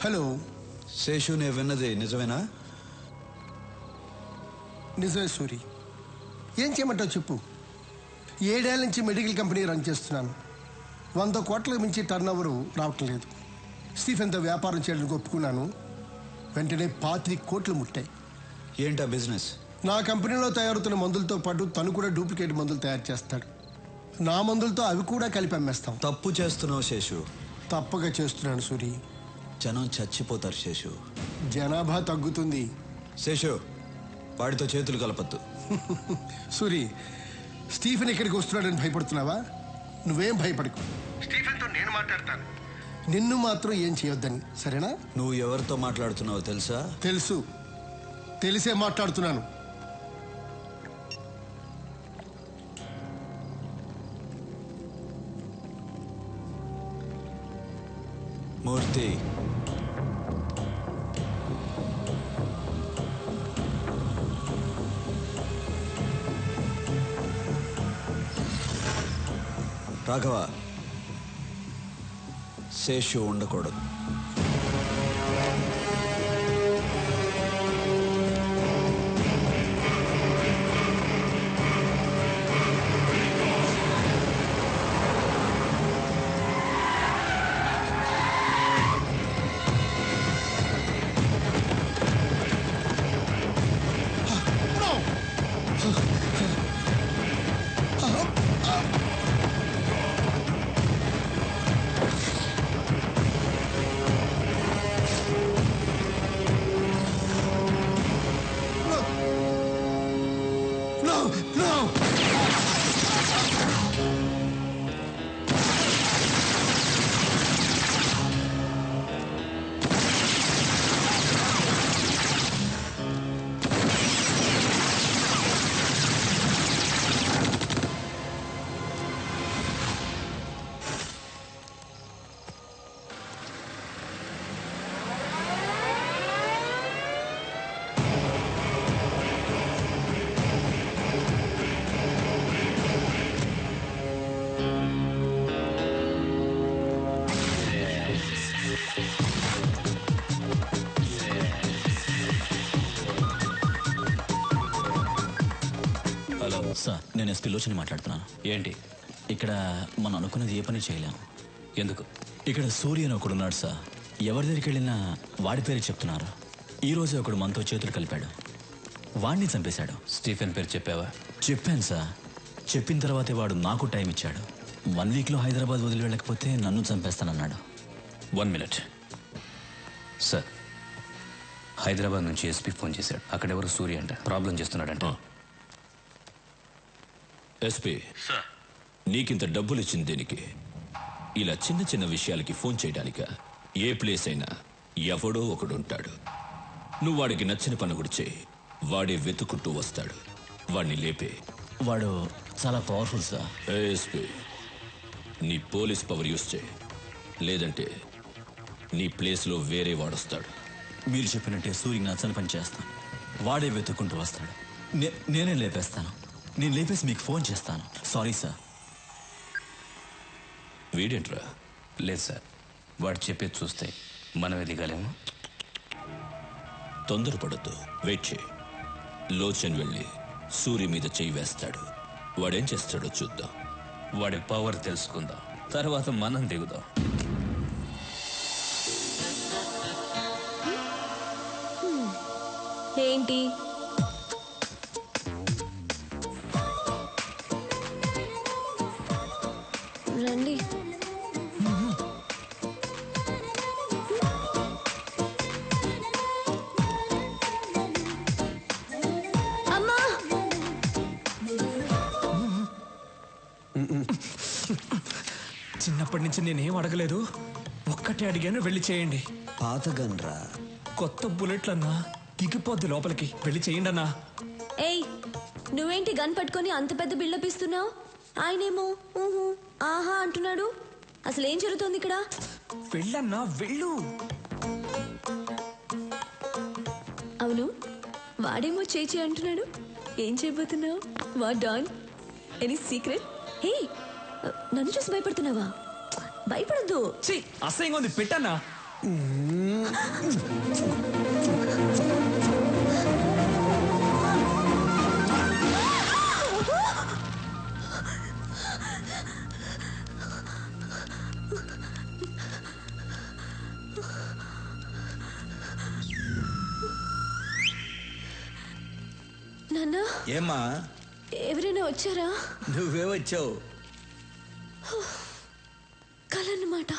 Hello Seshu, నేను విన్నది నిజమేనా? నిజమే సూరి. ఏం చేయమంటావు చెప్పు. 7 ఏళ్ల నుంచి మెడికల్ కంపెనీ రన్ చేస్తున్నాను. 100 కోట్లకు మించి టర్న్ ఓవర్ రావటం లేదు. స్టీఫెన్తో వ్యాపారం చేయడానికి ఒప్పుకున్నాను. వెంటనే 25 కోట్లు ముట్టాయి. ఏంటా బిజినెస్? నా కంపెనీలో తయారవుతున్న మందులతో పాటు తను కూడా డూప్లికేట్ మందులు తయారు చేస్తాడు. నా మందులతో అవి కూడా కలిపి అమ్మేస్తాం. తప్పు చేస్తున్నావు శేషు. తప్పగా చేస్తున్నాను సూరి. జనం చచ్చిపోతారు శేషు. జనాభా తగ్గుతుంది. శేషు, వాడితో చేతులు కలపద్దు. సూరి, స్టీఫెన్ ఇక్కడికి వస్తున్నాడని భయపడుతున్నావా? నువ్వేం భయపడకు. స్టీఫెన్తో నేను మాట్లాడతాను. నిన్ను మాత్రం ఏం చేయొద్దని, సరేనా? నువ్వు ఎవరితో మాట్లాడుతున్నావో తెలుసా? తెలుసు, తెలిసే మాట్లాడుతున్నాను. మూర్తి, రాఘవ, శేషు ఉండకూడదు. సార్, నేను ఎస్పీ లోచని మాట్లాడుతున్నాను. ఏంటి? ఇక్కడ మనం అనుకున్నది ఏ పని చేయలేము. ఎందుకు? ఇక్కడ సూర్య అని ఒకడున్నాడు సార్. ఎవరి దగ్గరికి వెళ్ళినా వాడి పేరు చెప్తున్నారు. ఈ రోజే ఒకడు మనతో చేతులు కలిపాడు. వాడిని చంపేశాడు. స్టీఫెన్ పేరు చెప్పావా? చెప్పాను సార్. చెప్పిన తర్వాతే వాడు నాకు టైం ఇచ్చాడు. 1 వీక్లో హైదరాబాద్ వదిలి వెళ్ళకపోతే నన్ను చంపేస్తానన్నాడు. 1 మినిట్ సార్. హైదరాబాద్ నుంచి ఎస్పీ ఫోన్ చేశాడు. అక్కడెవరు సూర్య అంట ప్రాబ్లం చేస్తున్నాడంట. ఎస్పీ సార్, నీకింత డబ్బులు ఇచ్చింది దేనికి? ఇలా చిన్న చిన్న విషయాలకి ఫోన్ చేయడానిక? ఏ ప్లేస్ అయినా ఎవడో ఒకడు ఉంటాడు. నువ్వు వాడికి నచ్చిన పని కూడా చేయి, వాడే వెతుకుంటూ వస్తాడు. వాడిని లేపే. వాడు చాలా పవర్ఫుల్ సార్. ఎస్పీ, నీ పోలీస్ పవర్ యూస్ చేయి, లేదంటే నీ ప్లేస్లో వేరే వాడొస్తాడు. మీరు చెప్పినట్టే సూర్యకి నచ్చని పని చేస్తాను. వాడే వెతుక్కుంటూ వస్తాడు. నేనే లేపేస్తాను. నేను లేపేసి మీకు ఫోన్ చేస్తాను. Sorry sir. వీడేంట్రా? లేదు సార్, వాడు చెప్పేది చూస్తే మనం ఎదిగలేము. తొందరపడద్దు, వెయిట్ చేయి. లోచన్ వెళ్ళి సూర్య మీద చేయి వేస్తాడు. వాడేం చేస్తాడో చూద్దాం. వాడి పవర్ తెలుసుకుందాం, తర్వాత మనం దిగుదాం. ఏంటి? రండి. అమ్మా! చిన్నప్పటి నుంచి నేనేం అడగలేదు. ఒక్కటే అడిగాను, వెళ్ళి చేయండి. పాత గన్రా. కొత్త బుల్లెట్లన్నా దిగిపోద్ది లోపలికి. వెళ్ళి చేయండి అన్నా. ఏయ్, నువ్వేంటి గన్ పట్టుకొని అంత పెద్ద బిల్డప్ ఇస్తున్నావు? ఆయనేమో ఊహు ఆహా అంటున్నాడు. అసలు ఏం జరుగుతోంది ఇక్కడ? వెళ్ళన్నా, వెళ్ళు. అవును, వాడేమో చేచి అంటున్నాడు. ఏం చేయబోతున్నావు? What done? Any secret? Hey, నన్ను చూసి భయపడుతున్నావా? భయపడద్దు. అసహ్యంగా ఉంది, పెట్టన్నా. నాన్న, ఏమ్మా ఎవరైనా వచ్చారా? నువ్వే వచ్చావు. కలన్నమాట,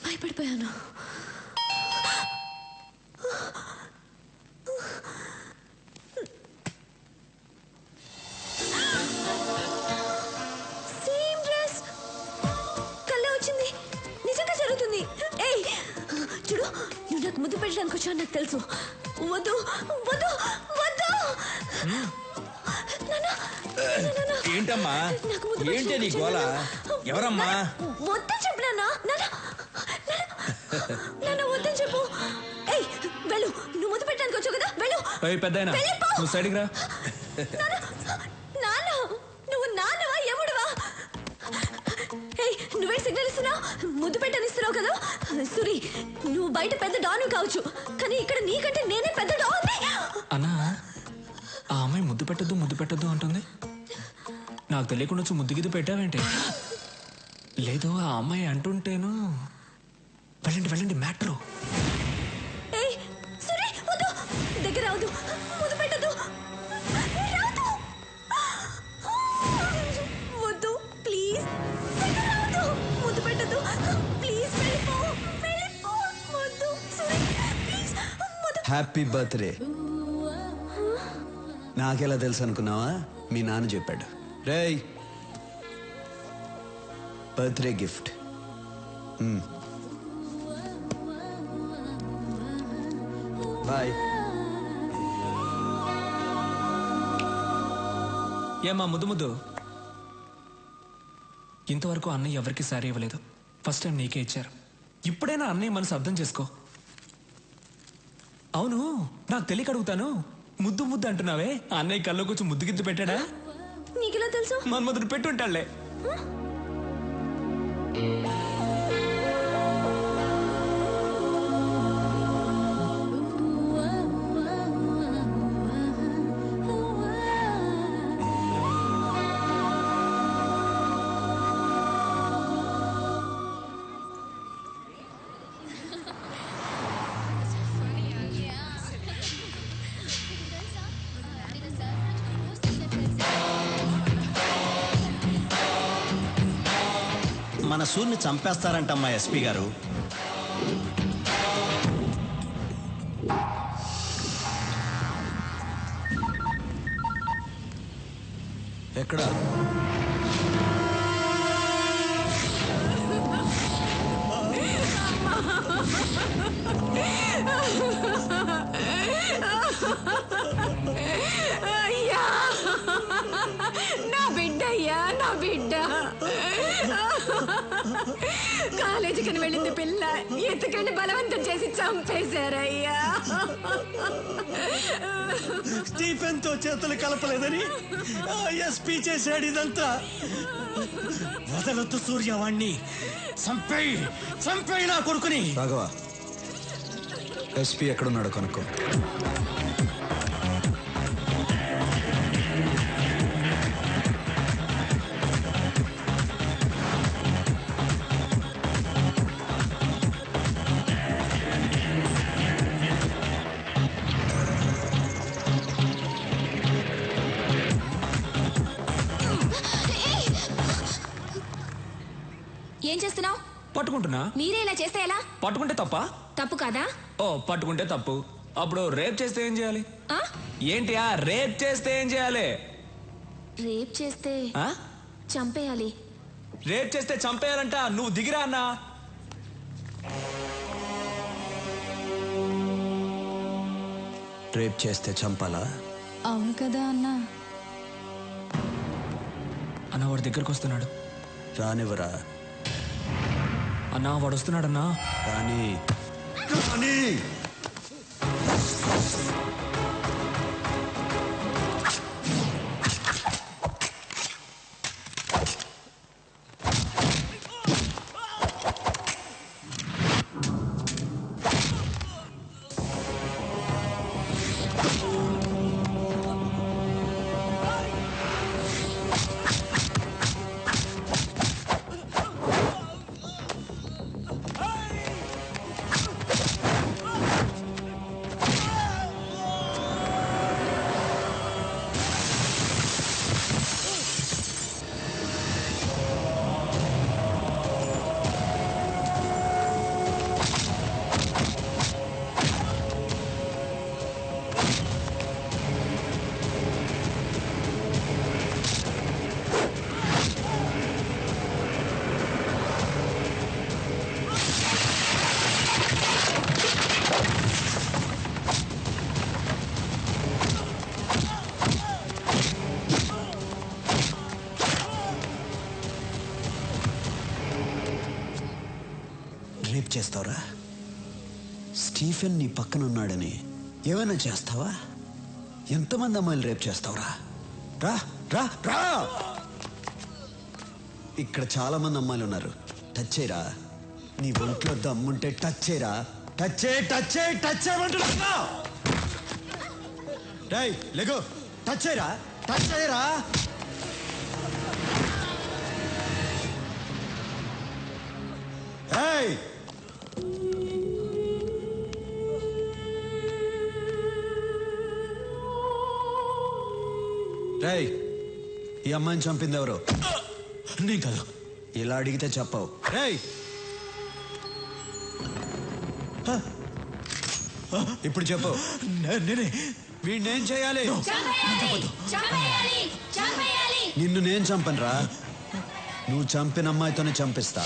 భయపడిపోయాను. సేమ్ డ్రెస్, కళ్ళ వచ్చింది. నిజంగా జరుగుతుంది. ఏయ్ చూడు, నువ్వు నాకు ముద్దు పెట్టడానికి వచ్చావు నాకు తెలుసు. వద్దు వద్దు వద్దు. ఏంటమ్మా, ఏంటి నీ గోల? ఎవరమ్మా? వద్దని చెప్పు నాన్న. నాన్న వద్దని చెప్పు. ఏయ్ వెళ్ళు, నువ్వు ముద్దు పెట్టడానికి వచ్చావు కదా, వెళ్ళు. పెద్దాయనా, నువ్వు సైడ్కి రా. నాన్న, నువ్వు నాన్నవా ఎముడువా? ఏయ్ నువ్వే సిగ్నల్ ఇస్తున్నావు, ముద్దు పెట్టనిస్తున్నావు కదా. సూరి, నువ్వు బయట పెద్ద డాను కావచ్చు, కానీ ఇక్కడ నీకంటే నేనే పెద్ద డాన్. అన్నా, ఆ అమ్మాయి ముద్దు పెట్టద్దు అంటుంది. నాకు తెలియకుండా వచ్చి ముద్దు గిద్దు పెట్టావేంటి? లేదు, ఆ అమ్మాయి అంటుంటేను. వెళ్ళండి మ్యాటరు. ఏయ్ సూరి, వద్దు, దగ్గర రావద్దు, ముద్దు పెట్టద్దు, రావద్దు, వద్దు ప్లీజ్, దగ్గర రావద్దు, ముద్దు పెట్టద్దు ప్లీజ్, వెళ్ళిపో, వద్దు సూరి ప్లీజ్, ముద్దు. Happy birthday. నాకెలా తెలుసు అనుకున్నావా? మీ నాన్న చెప్పాడు. రేయ్, బర్త్డే గిఫ్ట్. బాయ్. ఏమ్మా ముద్దు, ఇంతవరకు అన్నయ్య ఎవరికి సారీ ఇవ్వలేదు. ఫస్ట్ టైం నీకే ఇచ్చారు. ఇప్పుడైనా అన్నయ్య మనసు అర్థం చేసుకో. అవును, నాకు తెలియక అడుగుతాను, ముద్దు అంటున్నావే, అన్నయ్య కల్లో కొంచెం ముద్దు గిద్దు పెట్టాడా? నీకెలా తెలుసు? మన్మధుడు పెట్టుంటాళ్లే. మన సూర్ని చంపేస్తారంటమ్మా ఎస్పీ గారు. ఎక్కడ? అయ్యా, నా బిడ్డ అయ్యా, నా బిడ్డ. కాలేజీకి వెళ్ళింది పిల్ల, ఎత్తుకండి బలవంతం చేసి చంపేశారయ్యా. స్టీఫెన్ తో చేతులు కలపలేదని ఎస్పీ చేశాడు ఇదంతా. వదలొద్దు సూర్యవాణ్ణి, చంపేయి నా కొడుకుని. రాఘవ, ఎస్పీ ఎక్కడున్నాడో కనుక్కో. ఏం చేస్తున్నావు? పట్టుకుంటున్నా. మీరే ఇలా చేస్తే ఎలా? పట్టుకుంటే తప్ప? తప్పు కాదా? ఓ, పట్టుకుంటే తప్పు. అప్పుడు రేప్ చేస్తే ఏం చేయాలి? ఏంటి రేప్ చేస్తే ఏం చేయాలి? రేప్ చేస్తే చంపేయాలి. రేప్ చేస్తే చంపేయాలంట. నువ్వు దిగిరా అన్నా. రేప్ చేస్తే చంపాలా? అవును కదా అన్నా. అన్న వాడి దగ్గరకు వస్తున్నాడు. రానివ్వరా. అన్నా వాడు వస్తున్నాడన్నా. రాని. రేప్ చేస్తావురా? స్టీఫెన్ నీ పక్కన ఉన్నాడని ఏమైనా చేస్తావా? ఎంతమంది అమ్మాయిలు రేప్ చేస్తావురా? రా రా రా! ఇక్కడ చాలా మంది అమ్మాయిలు ఉన్నారు. టచ్ చేయరా. నీ ఒంట్లో దమ్ముంటే టచ్ చేయరా. టచ్ చేయి, టచ్ చేయి, టచ్ చేయమంటున్నా. రేయ్ లెగో, టచ్ చేయరా, టచ్ చేయరా. రేయ్ రేయ్, ఈ అమ్మాయిని చంపింది ఎవరు? నేను కాదు. ఇలా అడిగితే చెప్పవు. రేయ్ ఇప్పుడు చెప్పు. నేనే. వీడినేం చేయాలి? నిన్ను నేను చంపనురా. నువ్వు చంపిన అమ్మాయితోనే చంపిస్తా.